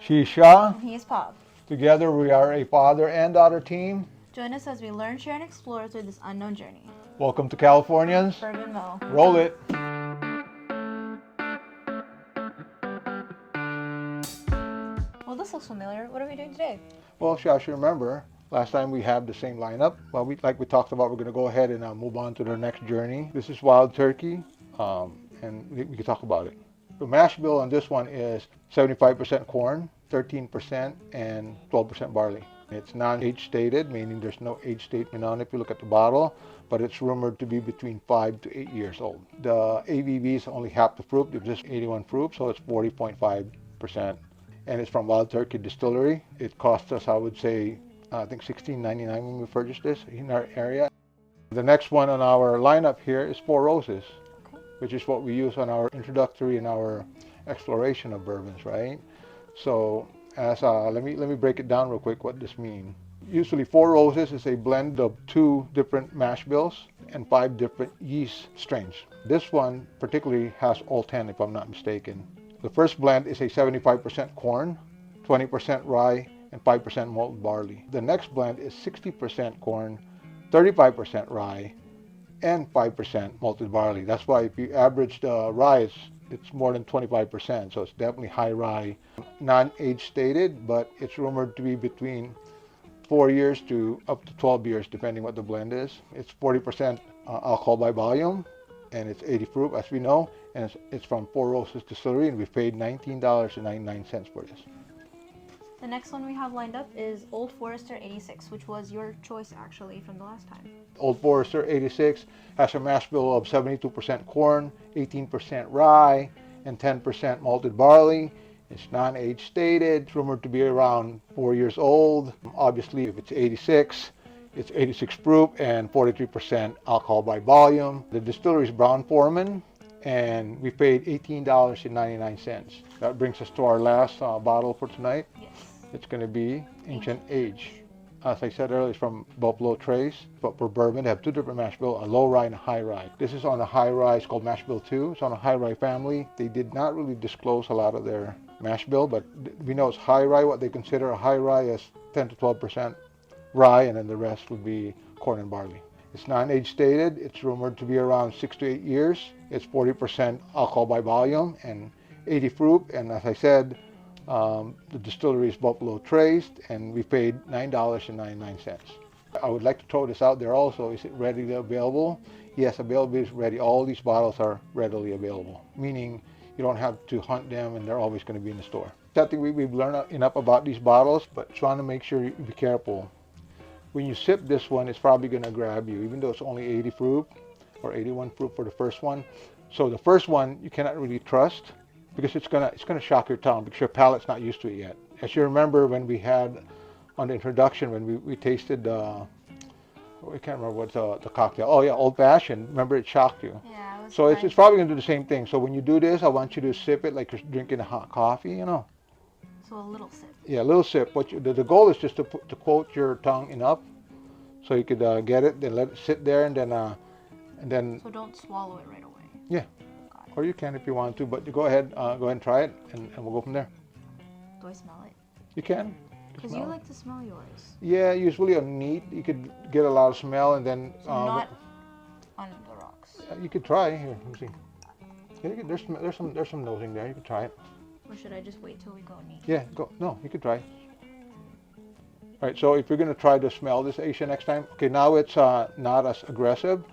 She's Shah. And he's Pop. Together we are a father and daughter team. Join us as we learn, share, and explore through this unknown journey. Welcome to Californians Bourbon&Mo. Roll it. Well, this looks familiar. What are we doing today? Well, Shah, you remember last time we had the same lineup. Well, like we talked about, we're going to go ahead and move on to the next journey. This is wild turkey, and we can talk about it. The mash bill on this one is 75% corn, 13%, and 12% barley. It's non-age stated, meaning there's no age statement on it if you look at the bottle, but it's rumored to be between 5 to 8 years old. The ABV is only half the fruit. It's just 81 fruit, so it's 40.5%. And it's from Wild Turkey Distillery. It cost us, I would say, I think $16.99 when we purchased this in our area. The next one on our lineup here is Four Roses, which is what we use on our introductory and our exploration of bourbons, right? So as let me break it down real quick what this means. Usually Four Roses is a blend of 2 different mash bills and 5 different yeast strains. This one particularly has all 10 if I'm not mistaken. The first blend is a 75% corn, 20% rye, and 5% malted barley. The next blend is 60% corn, 35% rye, and 5% malted barley. That's why if you average the rye, it's more than 25%, so it's definitely high rye. Non-age stated, but it's rumored to be between 4 years to up to 12 years, depending what the blend is. It's 40% alcohol by volume, and it's 80 proof, as we know, and it's from Four Roses Distillery, and we paid $19.99 for this. The next one we have lined up is Old Forester 86, which was your choice actually from the last time. Old Forester 86 has a mash bill of 72% corn, 18% rye, and 10% malted barley. It's non-age stated. It's rumored to be around 4 years old. Obviously, if it's 86, it's 86 proof and 43% alcohol by volume. The distillery is Brown-Forman, and we paid $18.99. That brings us to our last bottle for tonight. Yes. It's going to be Ancient Age. As I said earlier, it's from Buffalo Trace, but for bourbon, they have 2 different mash bills, a low rye and a high rye. This is on a high rye. It's called mash bill 2. It's on a high rye family. They did not really disclose a lot of their mash bill, but we know it's high rye. What they consider a high rye is 10 to 12% rye, and then the rest would be corn and barley. It's non-age stated. It's rumored to be around 6 to 8 years. It's 40% alcohol by volume and 80 fruit. And as I said, the distillery is Buffalo Trace, and we paid $9.99. I would like to throw this out there also. Is it readily available? Yes, availability is ready. All these bottles are readily available, meaning you don't have to hunt them, and they're always going to be in the store. I think we've learned enough about these bottles, but trying to make sure you be careful. When you sip this one, it's probably going to grab you, even though it's only 80 proof or 81 proof for the first one. So the first one you cannot really trust because it's gonna shock your tongue because your palate's not used to it yet. As you remember when we had on the introduction when we tasted we can't remember what's the cocktail. Oh yeah, Old Fashioned. Remember it shocked you. Yeah, it was So it's probably gonna do the same thing. So when you do this, I want you to sip it like you're drinking a hot coffee, you know. So a little sip. Yeah, a little sip. The goal is just to coat your tongue enough so you could get it, then let it sit there, and then. So don't swallow it right away. Yeah, or you can if you want to, but go ahead and try it, and we'll go from there. Do I smell it? You can. Because you like to smell yours. Yeah, usually on neat you could get a lot of smell, and then. So not on the rocks. You could try. Here, let me see. Yeah, there's some nosing there. You could try it. Or should I just wait till we go neat? Yeah, go. No, you could try. All right, so if you're going to try to smell this Asia next time, okay, now it's not as aggressive.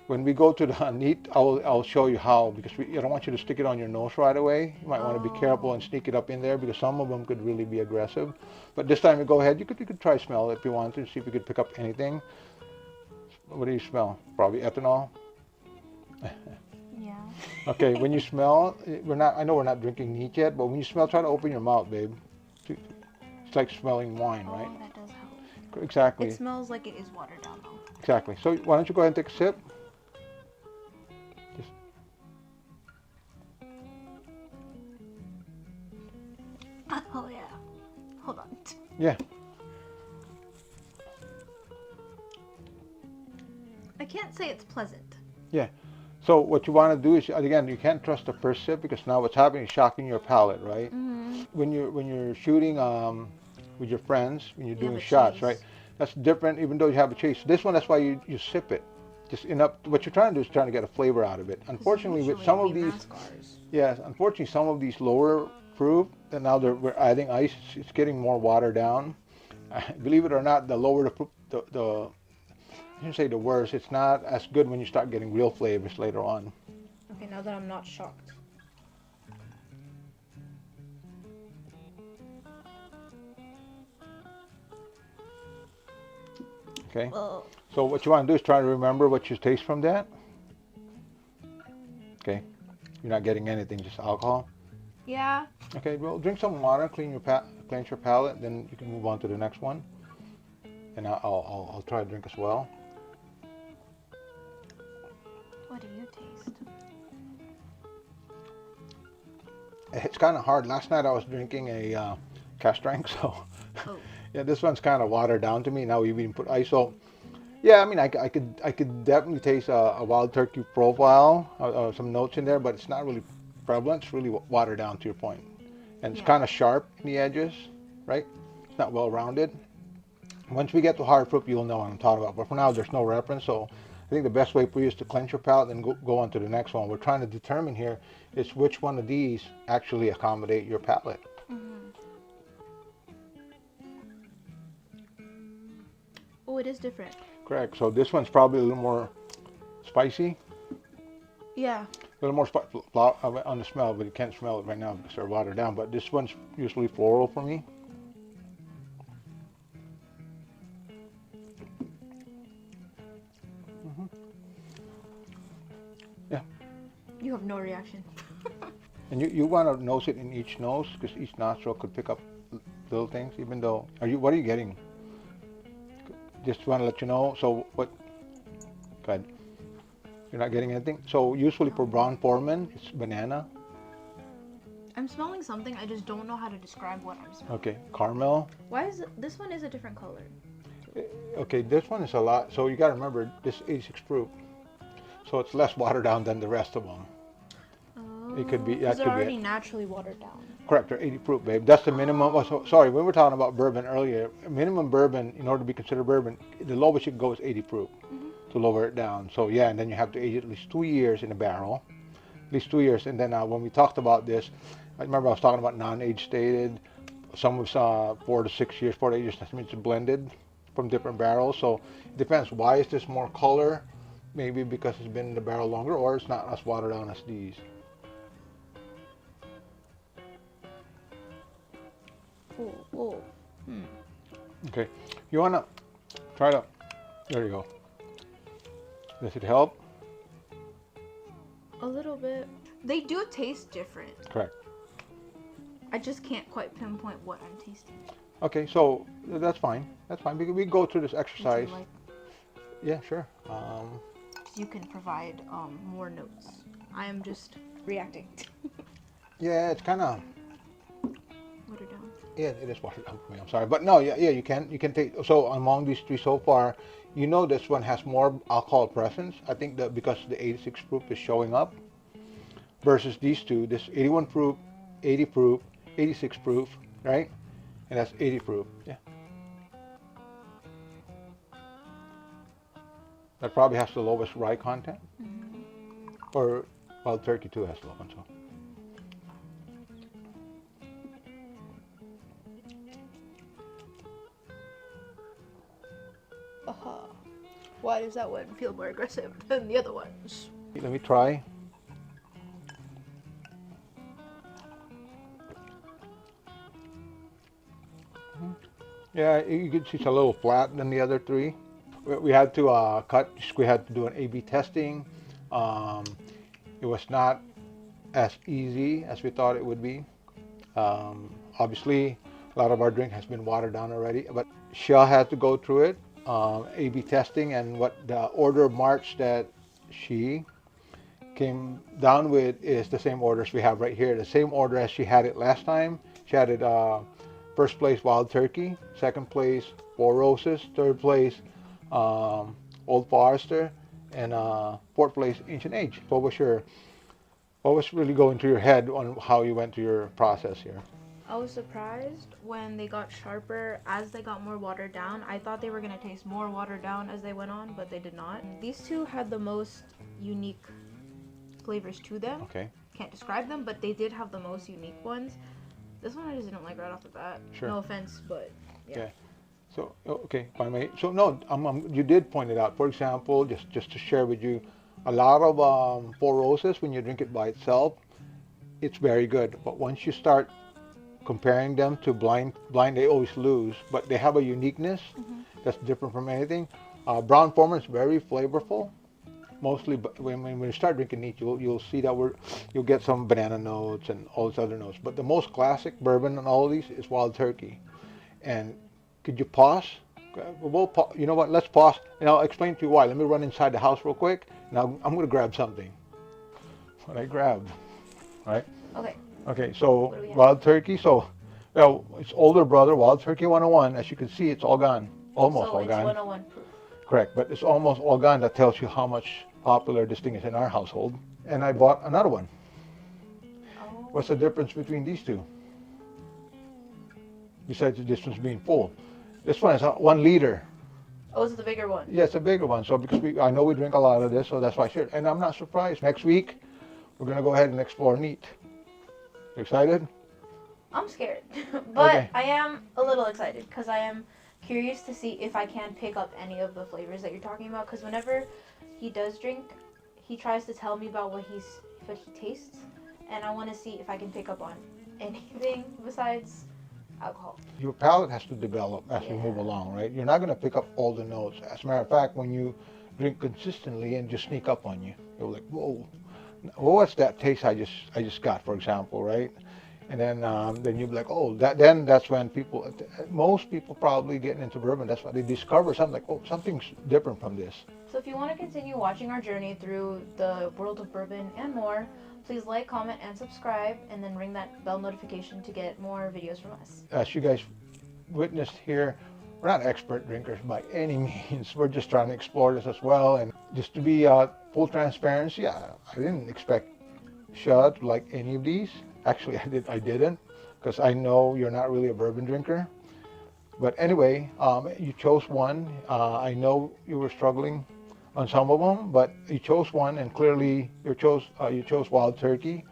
When we go to the neat, I'll show you how, because I don't want you to stick it on your nose right away. You might want to be careful and sneak it up in there because some of them could really be aggressive. But this time you go ahead, you could try smell it if you want to, see if you could pick up anything. What do you smell? Probably ethanol? Yeah. Okay, when you smell, I know we're not drinking neat yet, but when you smell, try to open your mouth, babe. It's like smelling wine, right? Oh, that does help. Exactly. It smells like it is watered down though. Exactly. So why don't you go ahead and take a sip? Just. Oh yeah. Hold on. Yeah. I can't say it's pleasant. Yeah. So what you want to do is, again, you can't trust the first sip because now what's happening is shocking your palate, right? Mm-hmm. when you're shooting with your friends, when you're You have doing a shots, right? chase. That's different, even though you have a chase. This one, that's why you sip it. Just enough. What you're trying to do is trying to get a flavor out of it. Because Unfortunately, with usually some of we these, mask ours. yes, unfortunately, some of these lower proof, and now we're adding ice. It's getting more watered down. Believe it or not, the lower the I shouldn't say the worse. It's not as good when you start getting real flavors later on. Okay, now that I'm not shocked. Okay. Well, So what you want to do is try to remember what you taste from that. Okay. You're not getting anything, just alcohol. yeah. Okay. Well, drink some water, cleanse your palate, then you can move on to the next one. And I'll try to drink as well. What do you taste? It's kind of hard. Last night I was drinking a cask strength, so Oh. yeah, this one's kind of watered down to me. Now we've even put ice. So yeah, I mean, I could definitely taste a wild turkey profile, some notes in there, but it's not really prevalent. It's really watered down to your point, and it's Yeah. kind of sharp in the edges, right? It's not well rounded. Once we get to hard fruit, you'll know what I'm talking about. But for now, there's no reference, so I think the best way for you is to cleanse your palate and go on to the next one. We're trying to determine here is which one of these actually accommodate your palate. Mm-hmm. Oh, it is different. Correct. So this one's probably a little more spicy, Yeah. a little more on the smell, but you can't smell it right now because they're watered down. But this one's usually floral for me. hmm Yeah, You have no reaction. and you want to nose it in each nose because each nostril could pick up little things. Even though, what are you getting? Just want to let you know. So what? Go ahead. You're not getting anything. So usually for brown foreman, it's banana. I'm smelling something. I just don't know how to describe what I'm smelling. Okay, caramel. Why is this one is a different color? Okay, this one is a lot. So you got to remember this 86 proof. So it's less watered down than the rest of them. Oh. It could be. Because That they're could be already it. naturally watered down. Correct. They're 80 proof, babe. That's the minimum. Oh, so, sorry, we were talking about bourbon earlier. Minimum bourbon, in order to be considered bourbon, the lowest you can go is 80 proof to lower it down. So yeah, and then you have to age it at least 2 years in a barrel, at least 2 years. And then when we talked about this, I remember I was talking about non-age stated. Some was 4 to 6 years, 4 to 8 years. That means it's blended from different barrels. So it depends. Why is this more color? Maybe because it's been in the barrel longer, or it's not as watered down as these. Oh, oh. Okay, you wanna try to. There you go. Does it help? A little bit. They do taste different. Correct. I just can't quite pinpoint what I'm tasting. Okay, so that's fine. That's fine. We go through this Would exercise. you like? Yeah, sure. You can provide more notes. I am just reacting. Yeah, it's kind of. Watered down. Yeah, it is watered down for me. I'm sorry, but no, yeah, you can take. So among these three so far, this one has more alcohol presence. I think that because the 86 proof is showing up, versus these two, this 81 proof, 80 proof, 86 proof, right? And that's 80 proof. Yeah. That probably has the lowest rye content. Or wild turkey too has low one. So. Why does that one feel more aggressive than the other ones? Let me try. Yeah, you can see it's a little flat than the other three. We had to we had to do an A/B testing. It was not as easy as we thought it would be. Obviously, a lot of our drink has been watered down already, but Shell had to go through it, A/B testing, and what the order of march that she came down with is the same orders we have right here. The same order as she had it last time. She had it first place Wild Turkey, second place Four Roses, third place Old Forester, and fourth place Ancient Age. What was really going through your head on how you went through your process here? I was surprised when they got sharper as they got more watered down. I thought they were going to taste more watered down as they went on, but they did not. These two had the most unique flavors to them. Okay. Can't describe them, but they did have the most unique ones. This one I just didn't like right off the bat. Sure. No offense, but yeah. Okay. So, okay, if I may. So, no, you did point it out. For example, just to share with you, a lot of Four Roses, when you drink it by itself, it's very good. But once you start comparing them to blind, they always lose. But they have a uniqueness that's different from anything. Brown Forman is very flavorful. Mostly, but when you start drinking neat, you'll see that you'll get some banana notes and all these other notes. But the most classic bourbon in all of these is Wild Turkey. And could you pause? You know what? Let's pause, and I'll explain to you why. Let me run inside the house real quick. Now I'm going to grab something. What I grabbed, all right? Okay. Okay. So What do we have? Wild Turkey. So, well, it's older brother, Wild Turkey 101. As you can see, it's all gone, almost So all it's gone. 101 proof. Correct, but it's almost all gone. That tells you how much popular this thing is in our household. And I bought another one. Oh. What's the difference between these two? Besides the distance being full. This one is 1 liter. Oh, it's the bigger one. Yeah, it's a bigger one. So because I know we drink a lot of this, so that's why I shared. And I'm not surprised. Next week, we're going to go ahead and explore neat. You excited? I'm scared, but Okay. I am a little excited because I am curious to see if I can pick up any of the flavors that you're talking about. Because whenever he does drink, he tries to tell me about what he tastes, and I want to see if I can pick up on anything besides alcohol. Your palate has to develop as we Yeah. move along, right? You're not going to pick up all the notes. As a matter of fact, when you drink consistently and just sneak up on you, you're like, whoa, what's that taste I just got, for example, right? And then you'll be like, oh, that's when most people probably getting into bourbon, that's why they discover something like, oh, something's different from this. So if you want to continue watching our journey through the world of bourbon and more, please like, comment, and subscribe, and then ring that bell notification to get more videos from us. As you guys witnessed here, we're not expert drinkers by any means. We're just trying to explore this as well. And just to be full transparency, I didn't expect Shad to like any of these. Actually, I didn't, because I know you're not really a bourbon drinker. But anyway, you chose one. I know you were struggling on some of them, but you chose one, and clearly you chose Wild Turkey.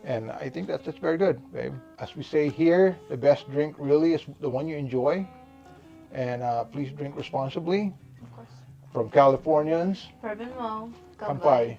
And I think that's very good, babe. As we say here, the best drink really is the one you enjoy. And please drink responsibly. Of course. From Californians, Bourbon-Mo. Kampai.